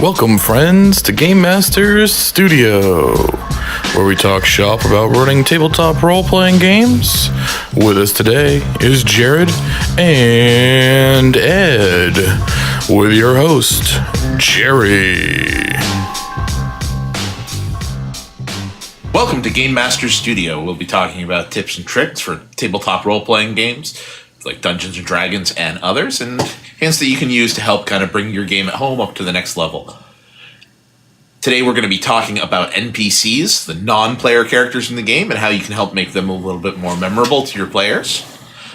Welcome, friends, to GameMasters Studio, where we talk shop about running tabletop role-playing games. With us today is Jared and Ed, with your host, Jerry. Welcome to GameMasters Studio. We'll be talking about tips and tricks for tabletop role-playing games, like Dungeons & Dragons and others, and hints that you can use to help kind of bring your game at home up to the next level. Today we're going to be talking about NPCs, the non-player characters in the game, and how you can help make them a little bit more memorable to your players.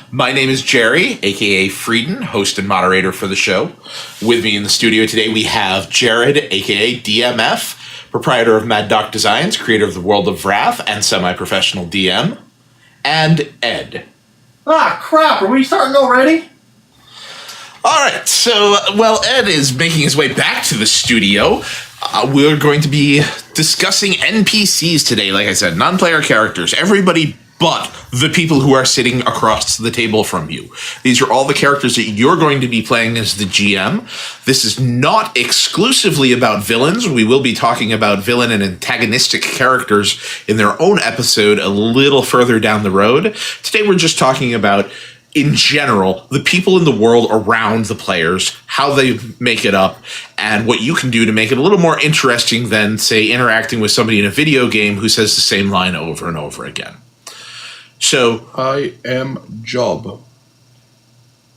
My name is Jerry, aka Frieden, host and moderator for the show. With me in the studio today we have Jared, aka dm.f, proprietor of Mad Doc Designs, creator of the World of Wrath, and semi-professional DM, and Ed. Ah, crap, are we starting already? Alright, so, Ed is making his way back to the studio. We're going to be discussing NPCs today, like I said, non-player characters, everybody but the people who are sitting across the table from you. These are all the characters that you're going to be playing as the GM. This is not exclusively about villains. We will be talking about villain and antagonistic characters in their own episode a little further down the road. Today we're just talking about, in general, the people in the world around the players, how they make it up, and what you can do to make it a little more interesting than, say, interacting with somebody in a video game who says the same line over and over again. So, I am Job.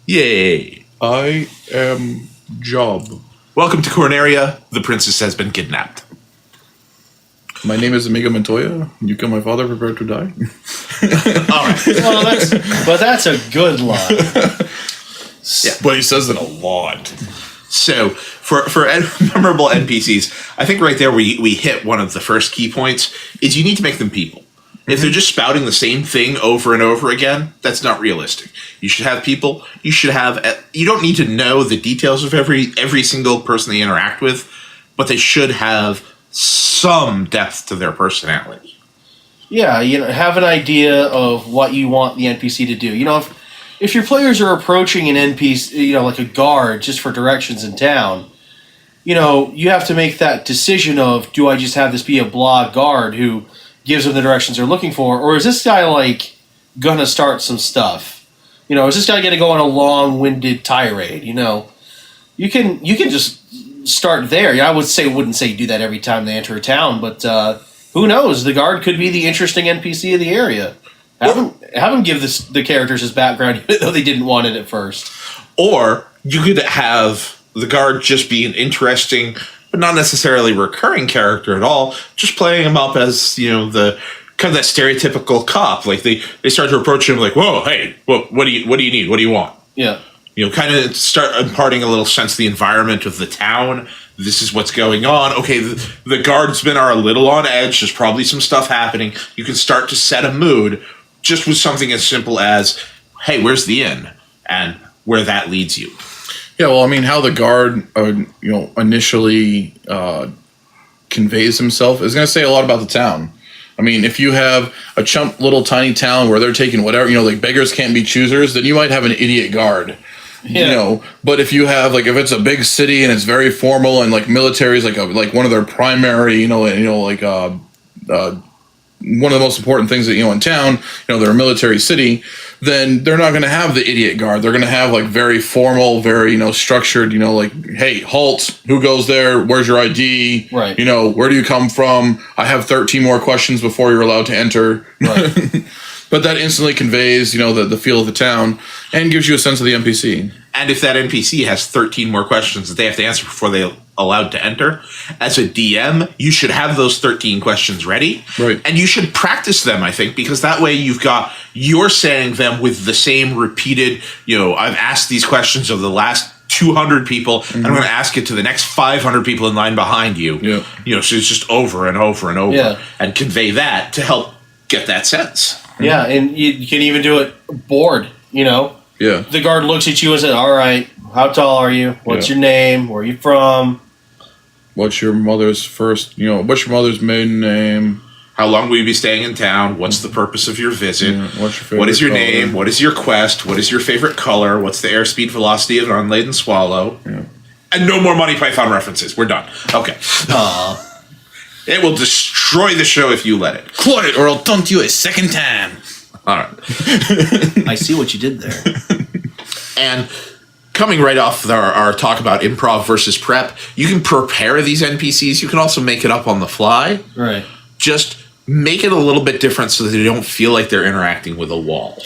Yay. I am Job. Welcome to Corneria. The princess has been kidnapped. My name is Amiga Montoya. You kill my father, prepare to die. All right. Well, that's a good line. Yeah. But he says it a lot. So, for memorable NPCs, I think right there we hit one of the first key points, is you need to make them people. If they're just spouting the same thing over and over again, that's not realistic. You should have people. You don't need to know the details of every single person they interact with, but they should have some depth to their personality. Yeah, have an idea of what you want the NPC to do. If your players are approaching an NPC, like a guard, just for directions in town, you have to make that decision of, do I just have this be a blah guard who gives them the directions they're looking for, or is this guy gonna start some stuff? Is this guy gonna go on a long-winded tirade? You can just start there. I wouldn't say do that every time they enter a town, but who knows? The guard could be the interesting NPC of the area. Have him give the characters his background, even though they didn't want it at first. Or you could have the guard just be an interesting, but not necessarily recurring character at all, just playing him up as, the kind of that stereotypical cop. Like they start to approach him like, whoa, hey, what do you need? What do you want? Yeah. Kind of start imparting a little sense of the environment of the town. This is what's going on. Okay, the guardsmen are a little on edge. There's probably some stuff happening. You can start to set a mood just with something as simple as, hey, where's the inn? And where that leads you. Yeah, well, how the guard, initially conveys himself is going to say a lot about the town. If you have a chump little tiny town where they're taking whatever, like beggars can't be choosers, then you might have an idiot guard. Yeah. But if you have if it's a big city and it's very formal and military is like one of their primary, one of the most important things that in town, they're a military city, then they're not going to have the idiot guard. They're going to have very formal, very structured, hey, halt, who goes there, where's your ID, right? Where do you come from? I have 13 more questions before you're allowed to enter. Right. But that instantly conveys the feel of the town and gives you a sense of the NPC. And if that NPC has 13 more questions that they have to answer before they're allowed to enter, as a DM, you should have those 13 questions ready. Right. And you should practice them, I think, because that way you're saying them with the same repeated, I've asked these questions of the last 200 people, and I'm going to ask it to the next 500 people in line behind you. Yeah. So it's just over and over and over, yeah, and convey that to help get that sense. Yeah, and you can even do it bored, Yeah. The guard looks at you and says, all right, how tall are you? What's your name? Where are you from? What's your mother's what's your mother's maiden name? How long will you be staying in town? What's the purpose of your visit? Yeah, what's your favorite what is your color? name? What is your quest? What is your favorite color? What's the airspeed velocity of an unladen swallow? Yeah. And no more Monty Python references. We're done. Okay. It will destroy the show if you let it. Quiet, or I'll dunk you a second time. All right. I see what you did there. And coming right off our talk about improv versus prep, you can prepare these NPCs. You can also make it up on the fly. Right. Just make it a little bit different so that they don't feel like they're interacting with a wall.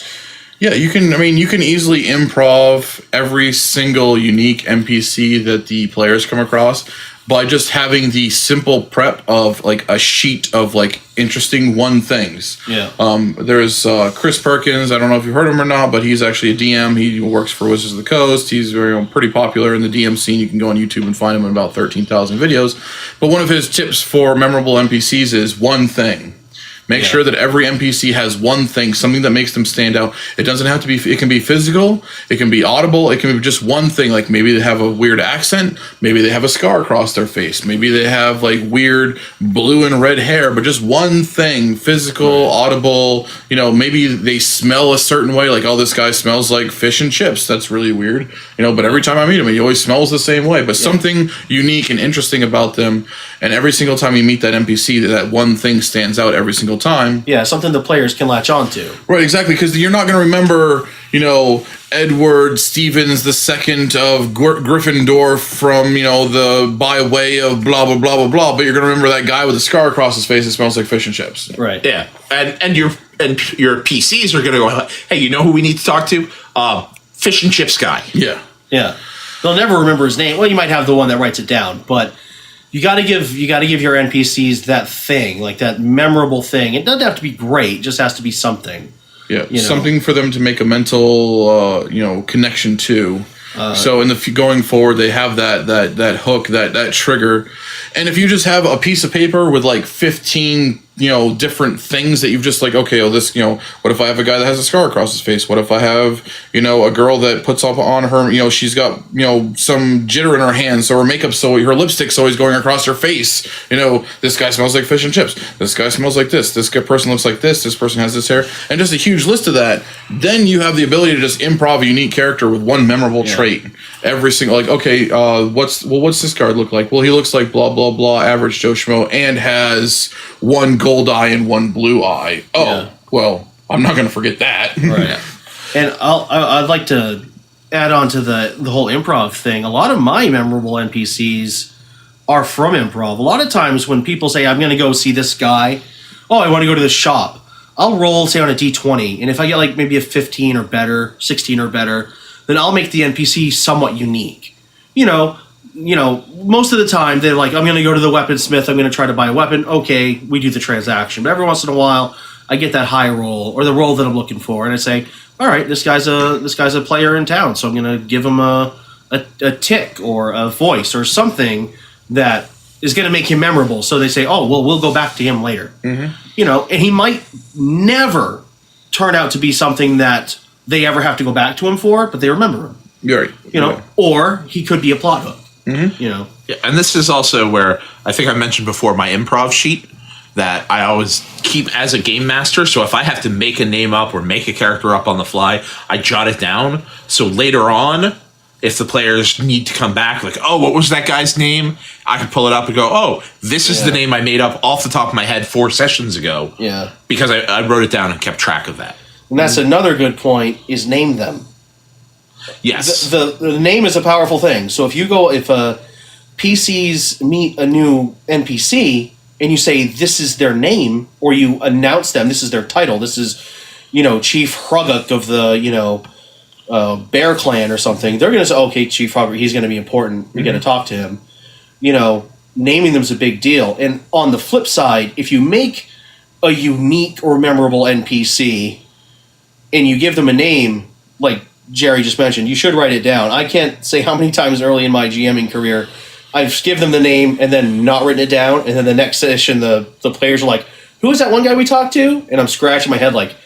Yeah, you can easily improv every single unique NPC that the players come across by just having the simple prep of like a sheet of like interesting one things. Yeah. There's Chris Perkins. I don't know if you've heard him or not, but he's actually a DM. He works for Wizards of the Coast. He's pretty popular in the DM scene. You can go on YouTube and find him in about 13,000 videos. But one of his tips for memorable NPCs is one thing. Make sure that every NPC has one thing, something that makes them stand out. It doesn't have to be, it can be physical, it can be audible, it can be just one thing. Like maybe they have a weird accent, maybe they have a scar across their face, maybe they have like weird blue and red hair, but just one thing, physical, audible, maybe they smell a certain way, like, oh, this guy smells like fish and chips. That's really weird, but every time I meet him, he always smells the same way. But something unique and interesting about them, and every single time you meet that NPC, that one thing stands out every single time. Yeah, something the players can latch on to. Right, exactly, because you're not going to remember, Edward Stevens II of Gryffindor from, the by way of blah, blah, blah, blah, blah, but you're going to remember that guy with a scar across his face that smells like fish and chips. Right. Yeah, and your PCs are going to go, hey, you know who we need to talk to? Fish and chips guy. Yeah. Yeah. They'll never remember his name. Well, you might have the one that writes it down, but you got to give your NPCs that thing, like that memorable thing. It doesn't have to be great; it just has to be something. Yeah, something for them to make a mental, connection to. So in the going forward, they have that hook, that trigger, and if you just have a piece of paper with like 15 different things that you've just like, okay, well, this, what if I have a guy that has a scar across his face? What if I have, a girl that puts up on her, she's got, some jitter in her hand, so her makeup's her lipstick's always going across her face. This guy smells like fish and chips. This guy smells like this. This person looks like this. This person has this hair. And just a huge list of that. Then you have the ability to just improv a unique character with one memorable trait. Every single, like, okay, what's this card look like? Well, he looks like blah, blah, blah, average Joe Schmo, and has one gold eye and one blue eye. Oh, well, I'm not going to forget that. Right. And I'd like to add on to the whole improv thing. A lot of my memorable NPCs are from improv. A lot of times when people say, I'm going to go see this guy, I want to go to the shop, I'll roll, say, on a D20, and if I get like maybe a 15 or better, 16 or better, then I'll make the NPC somewhat unique. Most of the time they're like, I'm going to go to the weaponsmith, I'm going to try to buy a weapon. Okay, we do the transaction. But every once in a while, I get that high roll or the roll that I'm looking for, and I say, all right, this guy's a player in town, so I'm going to give him a tick or a voice or something that is going to make him memorable. So they say, oh, well, we'll go back to him later. Mm-hmm. And he might never turn out to be something that they ever have to go back to him for, but they remember him. Right. Or he could be a plot hook. Mm-hmm. Yeah, and this is also where I think I mentioned before my improv sheet that I always keep as a game master. So if I have to make a name up or make a character up on the fly, I jot it down. So later on, if the players need to come back, like, oh, what was that guy's name? I can pull it up and go, oh, this is the name I made up off the top of my head 4 sessions ago. Yeah. Because I wrote it down and kept track of that. And that's another good point, is name them. Yes. The name is a powerful thing. So if PCs meet a new NPC and you say this is their name, or you announce them, this is their title, this is, Chief Hruguk of the, Bear Clan or something, they're going to say, okay, Chief Hruguk, he's going to be important. We got to talk to him. Naming them is a big deal. And on the flip side, if you make a unique or memorable NPC and you give them a name, like Jerry just mentioned, you should write it down. I can't say how many times early in my GMing career I've given them the name and then not written it down, and then the next session the players are like, who is that one guy we talked to? And I'm scratching my head like,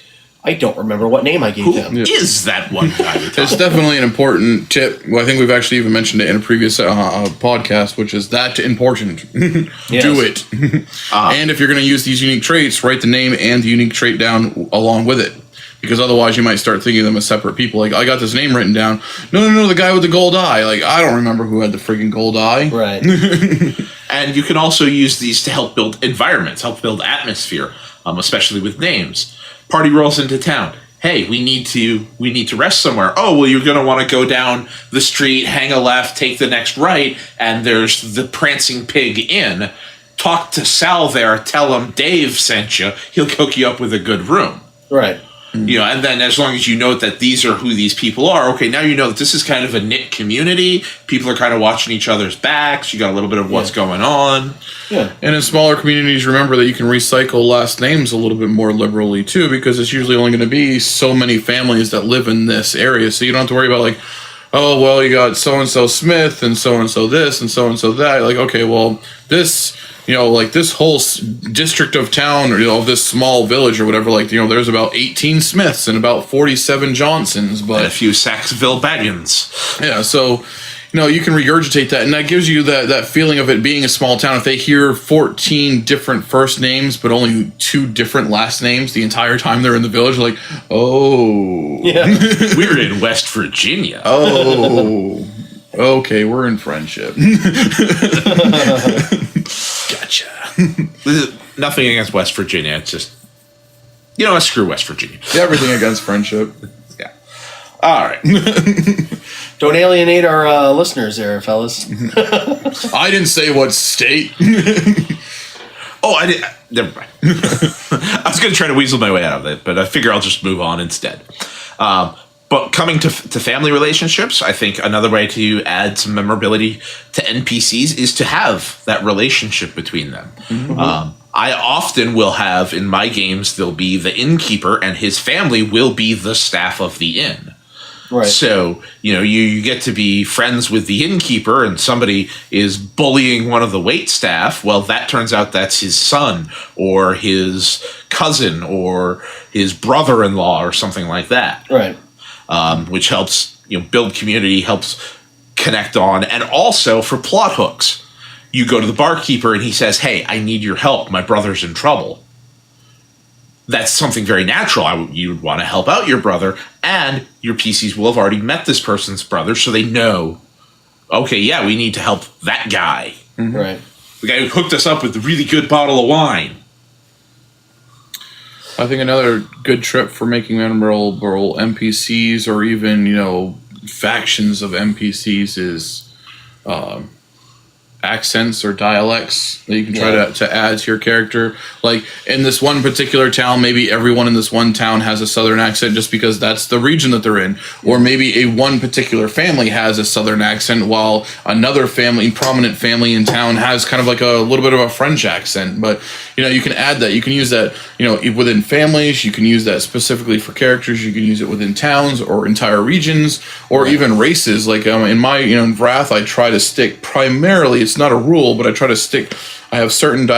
I don't remember what name I gave him. Who is that one guy we talked to? It's definitely an important tip. Well, I think we've actually even mentioned it in a previous podcast, which is that important. Do it. And if you're going to use these unique traits, write the name and the unique trait down along with it. because otherwise you might start thinking of them as separate people. Like, I got this name written down. No, the guy with the gold eye. Like, I don't remember who had the friggin' gold eye. Right. And you can also use these to help build environments, help build atmosphere, especially with names. Party rolls into town. Hey, we need to rest somewhere. Oh, well, you're going to want to go down the street, hang a left, take the next right, and there's the Prancing Pig Inn. Talk to Sal there, tell him Dave sent you. He'll hook you up with a good room. Right. You know, and then as long as you note that these are who these people are, okay, now you know that this is kind of a knit community. People are kind of watching each other's backs. You got a little bit of what's going on. Yeah. And in smaller communities, remember that you can recycle last names a little bit more liberally, too, because it's usually only going to be so many families that live in this area. So you don't have to worry about, like, oh, well, you got so-and-so Smith and so-and-so this and so-and-so that. Like, okay, well, this... You know, like this whole district of town, or, you know, this small village or whatever, like, you know, there's about 18 Smiths and about 47 Johnsons, but... And a few Saxville Baggins. Yeah, so, you know, you can regurgitate that, and that gives you that feeling of it being a small town. If they hear 14 different first names, but only 2 different last names the entire time they're in the village, like, oh... Yeah. We're in West Virginia. Oh... Okay, we're in friendship. Gotcha. Nothing against West Virginia. It's just, you know, screw West Virginia. Everything against friendship. Yeah. All right. Don't alienate our listeners there, fellas. I didn't say what state. Oh, I did. Never mind. I was going to try to weasel my way out of it, but I figure I'll just move on instead. But coming to family relationships, I think another way to add some memorability to NPCs is to have that relationship between them. Mm-hmm. I often will have, in my games, there'll be the innkeeper and his family will be the staff of the inn. Right. So, you know, you get to be friends with the innkeeper and somebody is bullying one of the wait staff. Well, that turns out that's his son or his cousin or his brother-in-law or something like that. Right. Which helps, you know, build community, helps connect on, and also for plot hooks. You go to the barkeeper and he says, "Hey, I need your help. My brother's in trouble." That's something very natural. You would want to help out your brother, and your PCs will have already met this person's brother, so they know, okay, yeah, we need to help that guy. Mm-hmm. Right. The guy who hooked us up with the really good bottle of wine. I think another good trip for making memorable NPCs or even, you know, factions of NPCs is accents or dialects that you can try to add to your character. Like in this one particular town, maybe everyone in this one town has a southern accent just because that's the region that they're in. Or maybe one particular family has a southern accent while another prominent family in town has kind of like a little bit of a French accent. But, you know, you can add that. You can use that, you know, within families. You can use that specifically for characters. You can use it within towns or entire regions or even races. Like in my, you know, in Wrath, I try to stick primarily, it's not a rule, but I try to stick. I have certain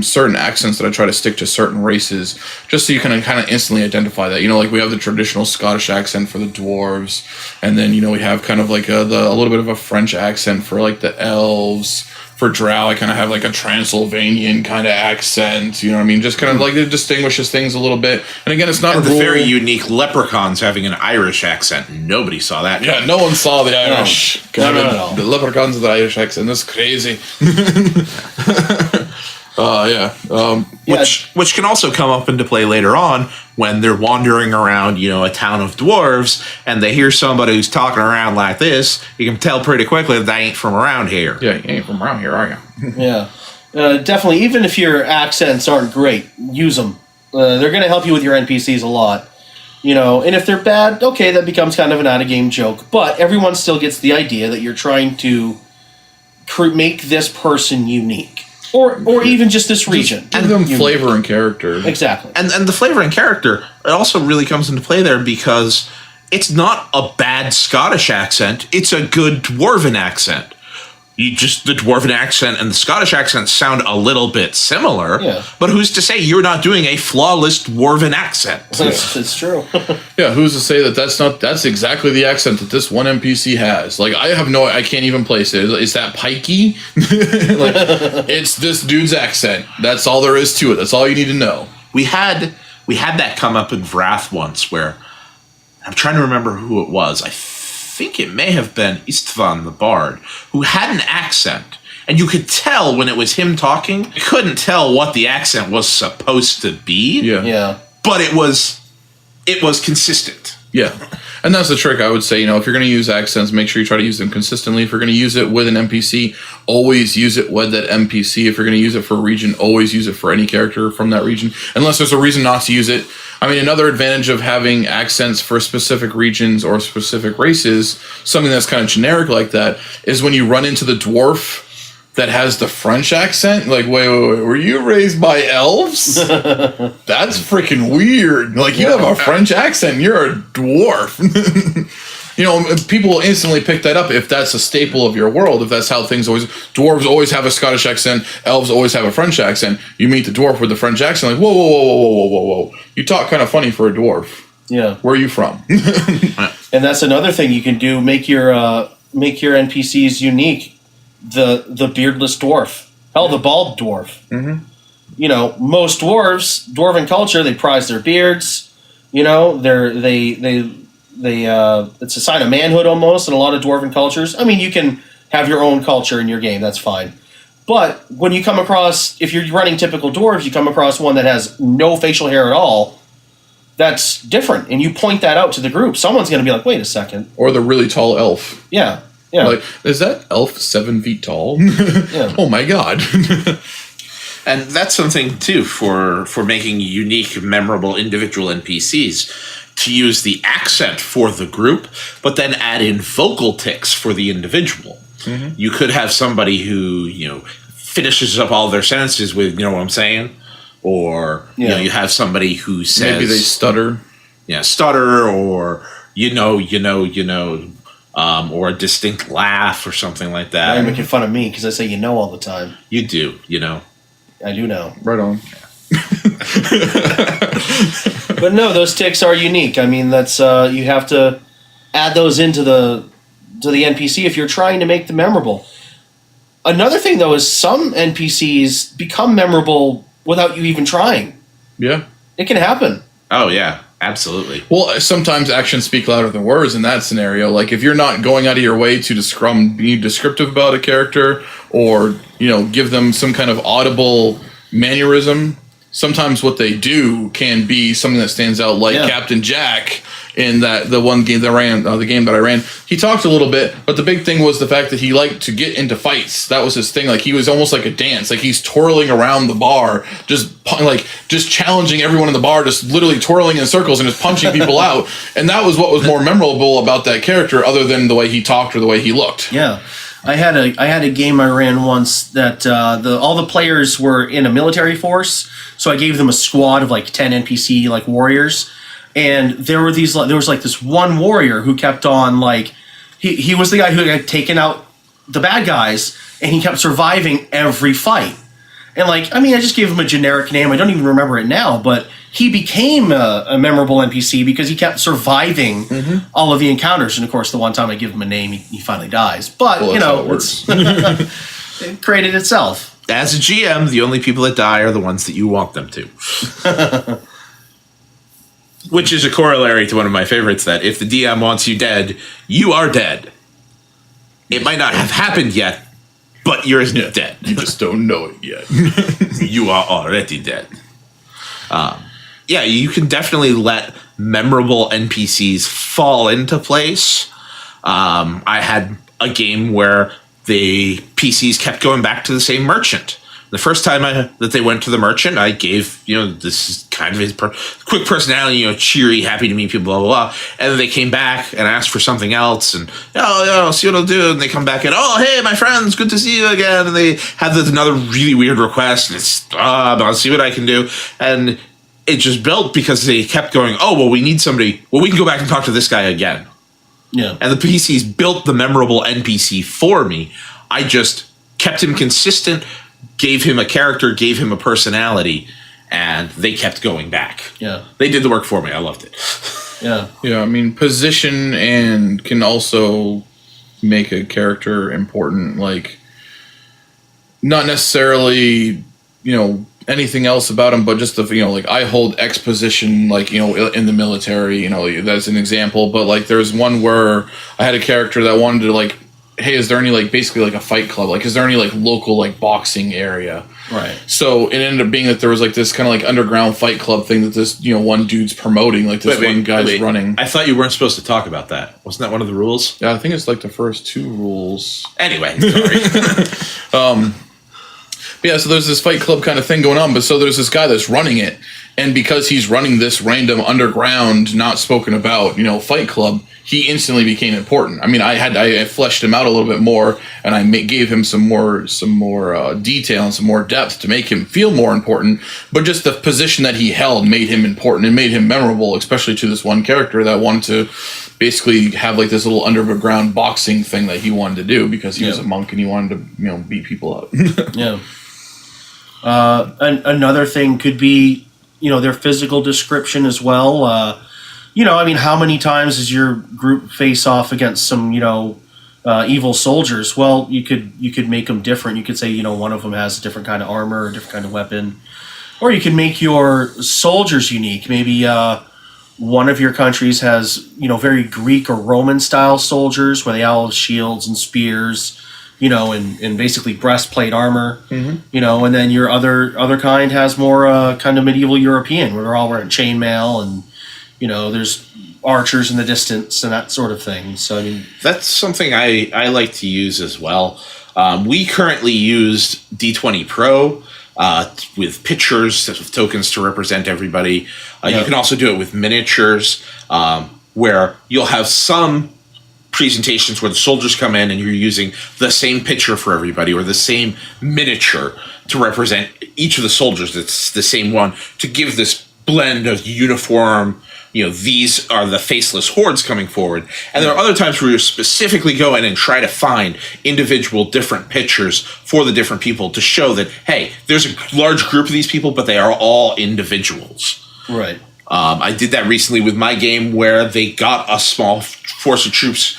certain accents that I try to stick to certain races, just so you can kind of instantly identify that. You know, like we have the traditional Scottish accent for the dwarves, and then, you know, we have kind of like a little bit of a French accent for like the elves. For Drow, I kind of have like a Transylvanian kind of accent. You know what I mean? Just kind of like it distinguishes things a little bit. And again, it's not a rule. Very unique leprechauns having an Irish accent. Nobody saw that. Yeah, no one saw the Irish. No. The leprechauns with the Irish accent. That's crazy. Which can also come up into play later on when they're wandering around, you know, a town of dwarves and they hear somebody who's talking around like this. You can tell pretty quickly that they ain't from around here. Yeah, you ain't from around here, are you? Yeah. Definitely, even if your accents aren't great, use them. They're going to help you with your NPCs a lot. You know, and if they're bad, okay, that becomes kind of an out-of-game joke. But everyone still gets the idea that you're trying to make this person unique. Or even just this region. Give them flavor and character. Exactly. And the flavor and character, it also really comes into play there because it's not a bad Scottish accent. It's a good Dwarven accent. The Dwarven accent and the Scottish accent sound a little bit similar. Yeah. But who's to say you're not doing a flawless Dwarven accent? It's true. Yeah, who's to say that's exactly the accent that this one NPC has? Like, I can't even place it. Is that pikey? Like, it's this dude's accent. That's all there is to it. That's all you need to know. We had we had that come up in Wrath once where I'm trying to remember who it was. I think it may have been Istvan the Bard, who had an accent. And you could tell when it was him talking, you couldn't tell what the accent was supposed to be. Yeah. But it was consistent. Yeah. And that's the trick, I would say. You know, if you're going to use accents, make sure you try to use them consistently. If you're going to use it with an NPC, always use it with that NPC. If you're going to use it for a region, always use it for any character from that region, unless there's a reason not to use it. I mean, another advantage of having accents for specific regions or specific races, something that's kind of generic like that, is when you run into the dwarf that has the French accent, like, wait, were you raised by elves? That's freaking weird. Like, you have a French accent, you're a dwarf. You know, people will instantly pick that up if that's a staple of your world, if that's how things always... Dwarves always have a Scottish accent, elves always have a French accent. You meet the dwarf with the French accent, like, whoa, whoa, whoa, whoa, whoa, whoa, whoa. You talk kind of funny for a dwarf. Yeah. Where are you from? And that's another thing you can do, make your NPCs unique. The beardless dwarf. Hell, the bald dwarf. Mm-hmm. You know, most dwarven culture, they prize their beards. You know, it's a sign of manhood almost in a lot of dwarven cultures. I mean, you can have your own culture in your game, that's fine. But when you come across, if you're running typical dwarves, you come across one that has no facial hair at all, that's different. And you point that out to the group. Someone's going to be like, wait a second. Or the really tall elf. Yeah. Yeah. Like, is that elf 7 feet tall? Yeah. Oh my god. And that's something, too, for making unique, memorable individual NPCs, to use the accent for the group, but then add in vocal tics for the individual. Mm-hmm. You could have somebody who, you know, finishes up all their sentences with, you know what I'm saying? Or, you know, you have somebody who says... Maybe they stutter. Yeah, stutter, or, you know, or a distinct laugh or something like that. Now you're making fun of me because I say you know all the time. You do, you know. I do know. Right on. But no, those tics are unique. I mean, that's you have to add those into the NPC if you're trying to make them memorable. Another thing, though, is some NPCs become memorable without you even trying. Yeah. It can happen. Oh, yeah. Absolutely. Well, sometimes actions speak louder than words in that scenario. Like, if you're not going out of your way to be descriptive about a character, or, you know, give them some kind of audible mannerism, sometimes what they do can be something that stands out, like Captain Jack in the one game that I ran, the game that I ran. He talked a little bit, but the big thing was the fact that he liked to get into fights. That was his thing. Like, he was almost like a dance. Like, he's twirling around the bar, just challenging everyone in the bar, just literally twirling in circles and just punching people out. And that was what was more memorable about that character, other than the way he talked or the way he looked. Yeah. I had a game I ran once that all the players were in a military force, so I gave them a squad of like 10 NPC like warriors, and there was this one warrior who kept on, like, he was the guy who had taken out the bad guys, and he kept surviving every fight. And, like, I mean, I just gave him a generic name. I don't even remember it now, but he became a memorable NPC because he kept surviving all of the encounters. And, of course, the one time I give him a name, he finally dies. But, well, you know, it created itself. As a GM, the only people that die are the ones that you want them to. Which is a corollary to one of my favorites, that if the DM wants you dead, you are dead. It might not have happened yet, but you're dead. You just don't know it yet. You are already dead. Yeah, you can definitely let memorable NPCs fall into place. I had a game where the PCs kept going back to the same merchant. The first time that they went to the merchant, I gave, you know, this is kind of his quick personality, you know, cheery, happy to meet people, blah, blah, blah. And then they came back and asked for something else. And, see what I'll do. And they come back and, oh, hey, my friends, good to see you again. And they have another really weird request. And it's, I'll see what I can do. And it just built because they kept going, oh, well, we need somebody. Well, we can go back and talk to this guy again. Yeah. And the PCs built the memorable NPC for me. I just kept him consistent, gave him a character, gave him a personality, and they kept going back. Yeah. They did the work for me. I loved it. Yeah. Yeah, I mean, position and can also make a character important. Like, not necessarily, you know, anything else about him, but just the, like I hold X position, like, in the military, that's an example. But like there's one where I had a character that wanted to like, hey, is there any like basically like a fight club? Like, is there any like local like boxing area? Right. So it ended up being that there was like this kind of like underground fight club thing that this, one dude's promoting, like this one guy's running. I thought you weren't supposed to talk about that. Wasn't that one of the rules? Yeah, I think it's like the first 2 rules. Anyway, sorry. Yeah, so there's this fight club kind of thing going on, but so there's this guy that's running it, and because he's running this random underground, not spoken about, fight club, he instantly became important. I mean, I fleshed him out a little bit more, and I gave him some more detail and some more depth to make him feel more important. But just the position that he held made him important and made him memorable, especially to this one character that wanted to basically have like this little underground boxing thing that he wanted to do because he was a monk and he wanted to, beat people up. Yeah. Another thing could be, their physical description as well. I mean, how many times does your group face off against some, evil soldiers? Well, you could make them different. You could say, one of them has a different kind of armor, a different kind of weapon. Or you can make your soldiers unique. Maybe one of your countries has, very Greek or Roman style soldiers where they all have shields and spears, and basically breastplate armor, and then your other kind has more kind of medieval European where they're all wearing chainmail and, there's archers in the distance and that sort of thing. So, I mean, that's something I like to use as well. We currently use D20 Pro with pictures, with tokens to represent everybody. You can also do it with miniatures, where you'll have some presentations where the soldiers come in and you're using the same picture for everybody or the same miniature to represent each of the soldiers. It's the same one to give this blend of uniform. These are the faceless hordes coming forward. And there are other times where you specifically go in and try to find individual different pictures for the different people to show that, hey, there's a large group of these people, but they are all individuals. Right. I did that recently with my game where they got a small force of troops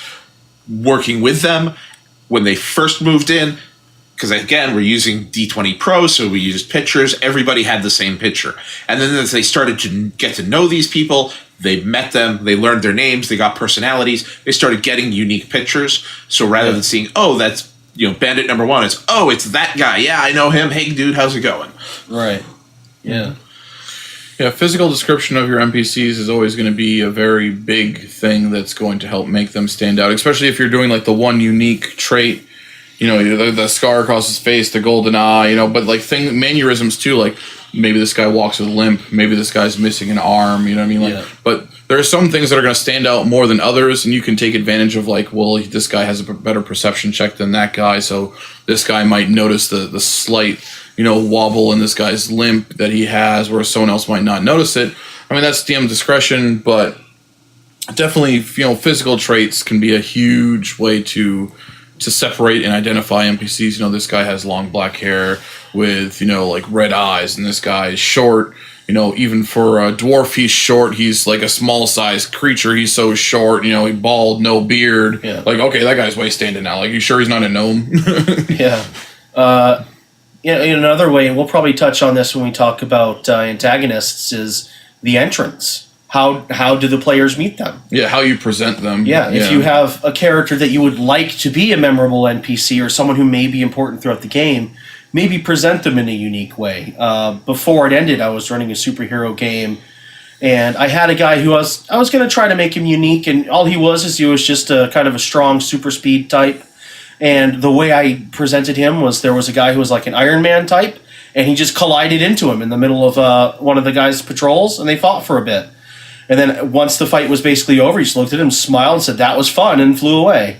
working with them when they first moved in. Because, again, we're using D20 Pro, so we used pictures. Everybody had the same picture. And then as they started to get to know these people, they met them, they learned their names, they got personalities, they started getting unique pictures. So rather than seeing, oh, that's, bandit number 1, it's, oh, it's that guy. Yeah, I know him. Hey, dude, how's it going? Right. Yeah. Yeah, physical description of your NPCs is always going to be a very big thing that's going to help make them stand out, especially if you're doing like the one unique trait. The scar across his face, the golden eye, but like mannerisms too, like maybe this guy walks with a limp, maybe this guy's missing an arm, but there are some things that are going to stand out more than others, and you can take advantage of like, well, this guy has a better perception check than that guy, so this guy might notice the slight, wobble in this guy's limp that he has, whereas someone else might not notice it. I mean, that's DM discretion, but definitely, physical traits can be a huge way to separate and identify NPCs. This guy has long black hair with, like red eyes, and this guy is short. Even for a dwarf, he's short. He's like a small sized creature. He's so short, he bald, no beard. Yeah. Like, okay, that guy's way standing out. Like, you sure he's not a gnome? Yeah. In another way, and we'll probably touch on this when we talk about antagonists, is the entrance. How do the players meet them? Yeah, how you present them. Yeah, if you have a character that you would like to be a memorable NPC or someone who may be important throughout the game, maybe present them in a unique way. Before it ended, I was running a superhero game, and I had a guy who I was going to try to make him unique, and all he was just a kind of a strong super speed type. And the way I presented him was there was a guy who was like an Iron Man type, and he just collided into him in the middle of one of the guy's patrols, and they fought for a bit. And then once the fight was basically over, he just looked at him, smiled, and said, "That was fun," and flew away.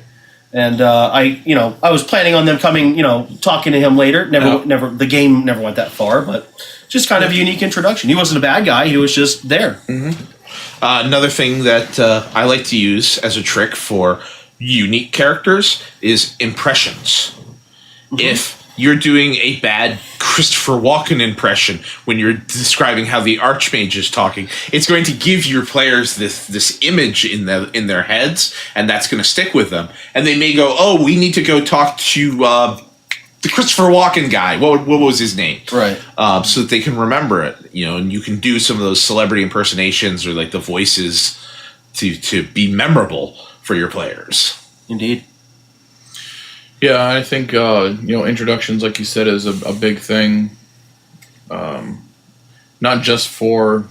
And I was planning on them coming, talking to him later. The game never went that far, but just kind of a unique introduction. He wasn't a bad guy; he was just there. Mm-hmm. Another thing that I like to use as a trick for unique characters is impressions. Mm-hmm. If you're doing a bad Christopher Walken impression when you're describing how the Archmage is talking, it's going to give your players this image in their heads, and that's going to stick with them. And they may go, "Oh, we need to go talk to the Christopher Walken guy. What was his name? Right. So that they can remember it, and you can do some of those celebrity impersonations or like the voices to be memorable for your players. Indeed. Yeah, I think introductions, like you said, is a big thing. Not just for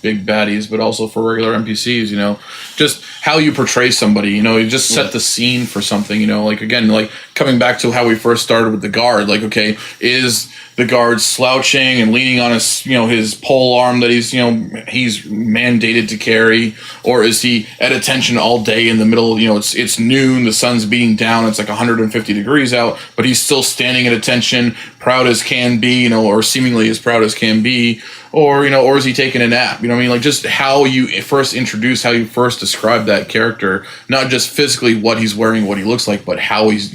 big baddies, but also for regular NPCs. Just how you portray somebody. You just set the scene for something. Like again, like coming back to how we first started with the guard. Like, okay, is the guard slouching and leaning on his pole arm that he's mandated to carry, or is he at attention all day in the middle? It's noon, the sun's beating down, it's like 150 degrees out, but he's still standing at attention, proud as can be, or seemingly as proud as can be, or is he taking a nap? Like just how you first introduce, how you first describe that character, not just physically what he's wearing, what he looks like, but how he's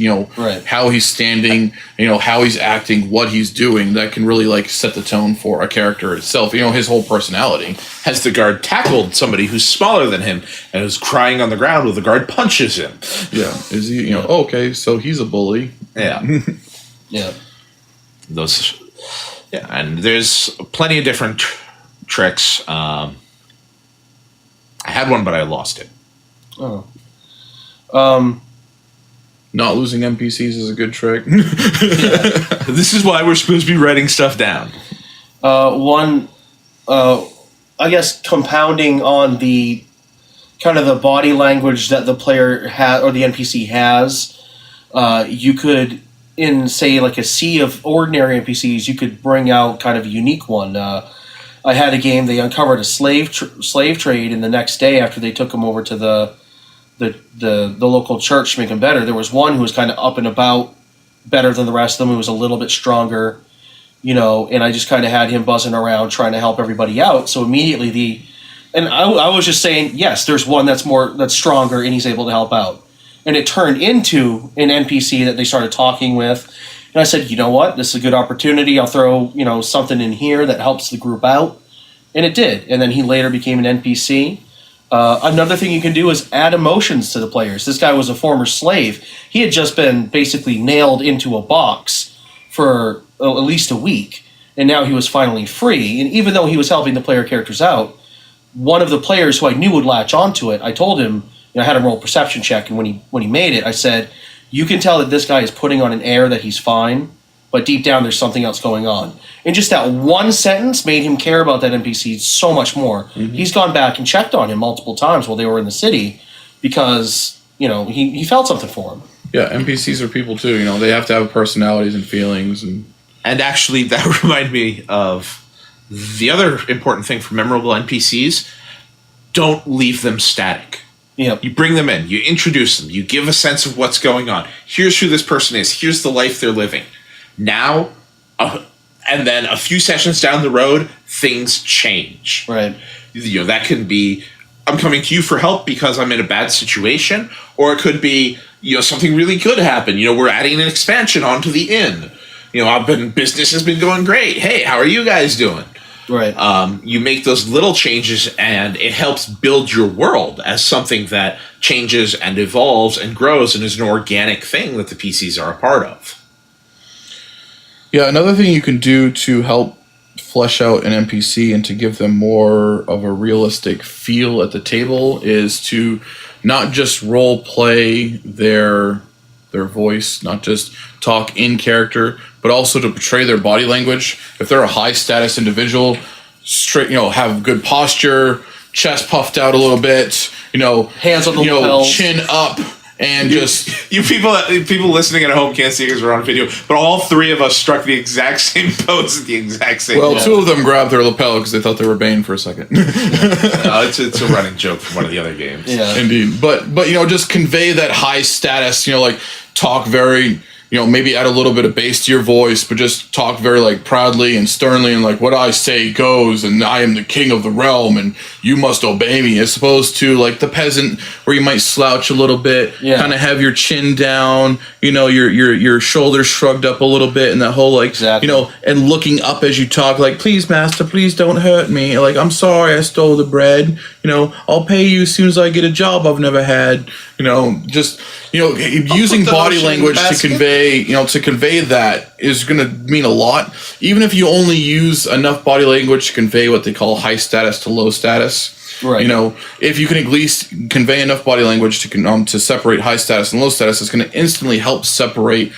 how he's standing, how he's acting, what he's doing. That can really like set the tone for a character itself. His whole personality. Has the guard tackled somebody who's smaller than him and is crying on the ground while the guard punches him? Yeah. Is he? Okay, so he's a bully. Yeah. Yeah. Those. Yeah, and there's plenty of different tricks. I had one, but I lost it. Oh. Not losing NPCs is a good trick. This is why we're supposed to be writing stuff down. I guess compounding on the kind of the body language that the player has or the NPC has, you could, in say like a sea of ordinary NPCs, you could bring out kind of a unique one. I had a game, they uncovered a slave trade, and the next day after they took him over to the local church to make him better, there was one who was kind of up and about better than the rest of them, who was a little bit stronger, and I just kind of had him buzzing around trying to help everybody out. So immediately I was just saying, yes, there's one that's stronger and he's able to help out. And it turned into an NPC that they started talking with. And I said, you know what, this is a good opportunity. I'll throw, something in here that helps the group out. And it did. And then he later became an NPC. Another thing you can do is add emotions to the players. This guy was a former slave. He had just been basically nailed into a box for at least a week, and now he was finally free. And even though he was helping the player characters out, one of the players who I knew would latch onto it, I told him, I had him roll a perception check, and when he made it, I said, you can tell that this guy is putting on an air that he's fine, but deep down there's something else going on. And just that one sentence made him care about that NPC so much more. Mm-hmm. He's gone back and checked on him multiple times while they were in the city because, he felt something for him. Yeah, NPCs are people too. They have to have personalities and feelings. And actually, that reminded me of the other important thing for memorable NPCs. Don't leave them static. Yep. You bring them in. You introduce them. You give a sense of what's going on. Here's who this person is. Here's the life they're living. Now, and then a few sessions down the road, things change. Right. That can be, I'm coming to you for help because I'm in a bad situation, or it could be, something really good happened. We're adding an expansion onto the inn. Business has been going great. Hey, how are you guys doing? Right. You make those little changes, and it helps build your world as something that changes and evolves and grows and is an organic thing that the PCs are a part of. Yeah, another thing you can do to help flesh out an NPC and to give them more of a realistic feel at the table is to not just role play their voice, not just talk in character, but also to portray their body language. If they're a high status individual, straight, have good posture, chest puffed out a little bit, hands on the lapels, chin up. And you people listening at home can't see because we're on video, but all three of us struck the exact same pose at the exact same moment. Well, two of them grabbed their lapel because they thought they were Bane for a second. It's a running joke from one of the other games. Yeah. Indeed. But just convey that high status, like talk very, maybe add a little bit of bass to your voice, but just talk very like proudly and sternly and like what I say goes and I am the king of the realm and you must obey me, as opposed to like the peasant where you might slouch a little bit, kind of have your chin down, your shoulders shrugged up a little bit and that whole like, and looking up as you talk like, please master, please don't hurt me. Like, I'm sorry I stole the bread. I'll pay you as soon as I get a job I've never had. Just using the body motion in the language to basket. convey that is going to mean a lot. Even if you only use enough body language to convey what they call high status to low status. Right. If you can at least convey enough body language to separate high status and low status, it's going to instantly help separate,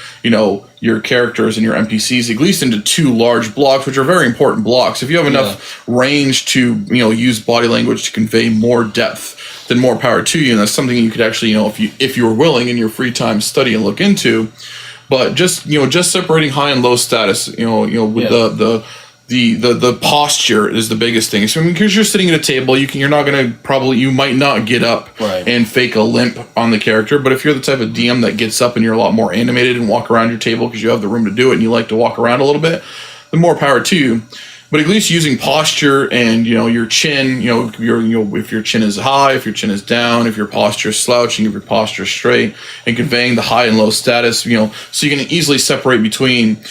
your characters and your NPCs at least into two large blocks, which are very important blocks. If you have enough range to, use body language to convey more depth, then more power to you. And that's something you could actually, if you were willing in your free time, study and look into. But just separating high and low status, with the posture is the biggest thing. So because you're sitting at a table, you might not get up and fake a limp on the character. But if you're the type of DM that gets up and you're a lot more animated and walk around your table because you have the room to do it and you like to walk around a little bit, the more power to you. But at least using posture and your chin, if your chin is high, if your chin is down, if your posture is slouching, if your posture is straight, and conveying the high and low status, so you can easily separate between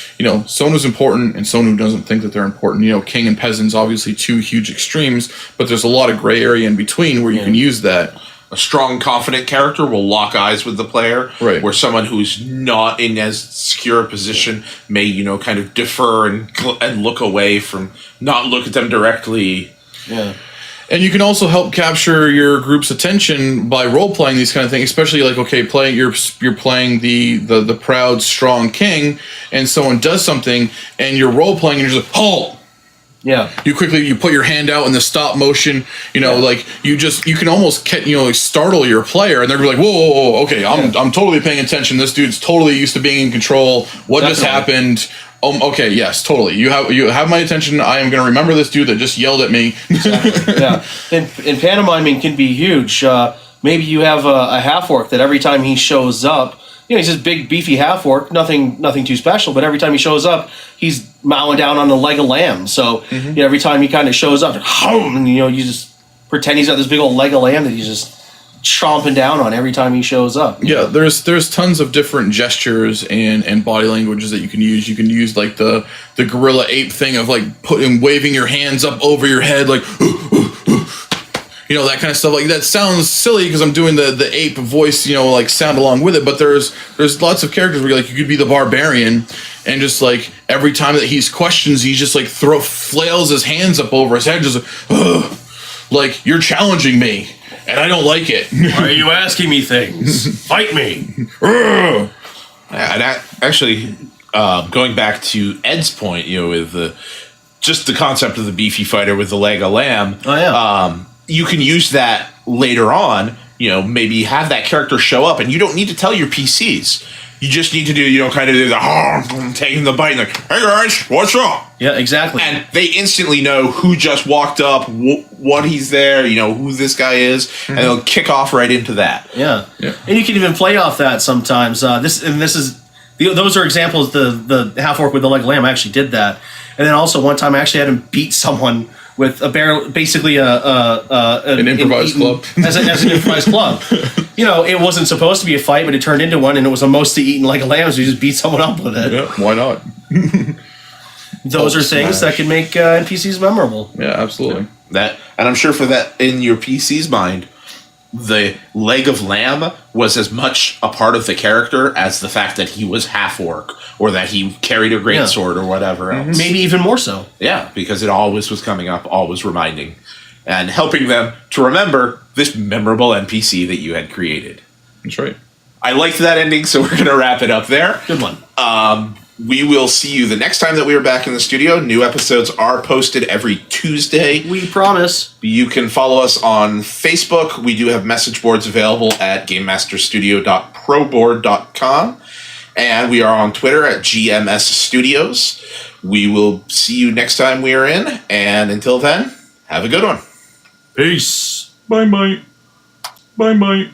someone who's important and someone who doesn't think that they're important. King and peasants, obviously two huge extremes, but there's a lot of gray area in between where you can use that. A strong, confident character will lock eyes with the player, right? Where someone who's not in as secure a position may, kind of defer and look away from, not look at them directly. Yeah. And you can also help capture your group's attention by role playing these kind of things, especially like you're playing the proud, strong king, and someone does something, and you're role playing, and you're just like, halt. Yeah. You put your hand out in the stop motion, like you can almost startle your player, and they're like, whoa, okay, I'm totally paying attention. This dude's totally used to being in control. What just happened? Okay, yes, totally. You have my attention. I am going to remember this dude that just yelled at me. Exactly. Yeah. And pantomiming can be huge. Maybe you have a half-orc that every time he shows up, he's this big, beefy half-orc, nothing too special, but every time he shows up, he's mowing down on the leg of lamb. So every time he kind of shows up, and you just pretend he's got this big old leg of lamb that he's just chomping down on every time he shows up. Yeah, there's tons of different gestures and body languages that you can use. You can use like the gorilla ape thing of like waving your hands up over your head, like that kind of stuff. Like that sounds silly because I'm doing the ape voice, like sound along with it. But there's lots of characters where you could be the barbarian, and just like every time that he's questions, he just like flails his hands up over his head, just like you're challenging me, and I don't like it. Why are you asking me things? Fight me. And actually, going back to Ed's point, with just the concept of the beefy fighter with the leg of lamb. Oh yeah. You can use that later on, maybe have that character show up, and you don't need to tell your PCs. You just need to do, kind of do the taking the bite, like, hey guys, what's up? Yeah, exactly. And they instantly know who just walked up, what he's there, who this guy is, and they'll kick off right into that. Yeah. And you can even play off that sometimes. Those are examples. The half orc with the leg of lamb, I actually did that, and then also one time I actually had him beat someone with a barrel, basically an improvised club. as an improvised club. It wasn't supposed to be a fight, but it turned into one, and it was a mostly eaten leg of lamb, so you just beat someone up with it. Yeah, why not? Those are things that can make NPCs memorable. Yeah, absolutely. And I'm sure for that, in your PC's mind, the leg of lamb was as much a part of the character as the fact that he was half orc or that he carried a greatsword or whatever else. Maybe even more so. Yeah, because it always was coming up, always reminding, and helping them to remember this memorable NPC that you had created. That's right. I liked that ending, so we're going to wrap it up there. Good one. We will see you the next time that we are back in the studio. New episodes are posted every Tuesday. We promise. You can follow us on Facebook. We do have message boards available at GameMasterStudio.proboard.com. And we are on Twitter at GMS Studios. We will see you next time we are in. And until then, have a good one. Peace. Bye, mate. Bye, mate.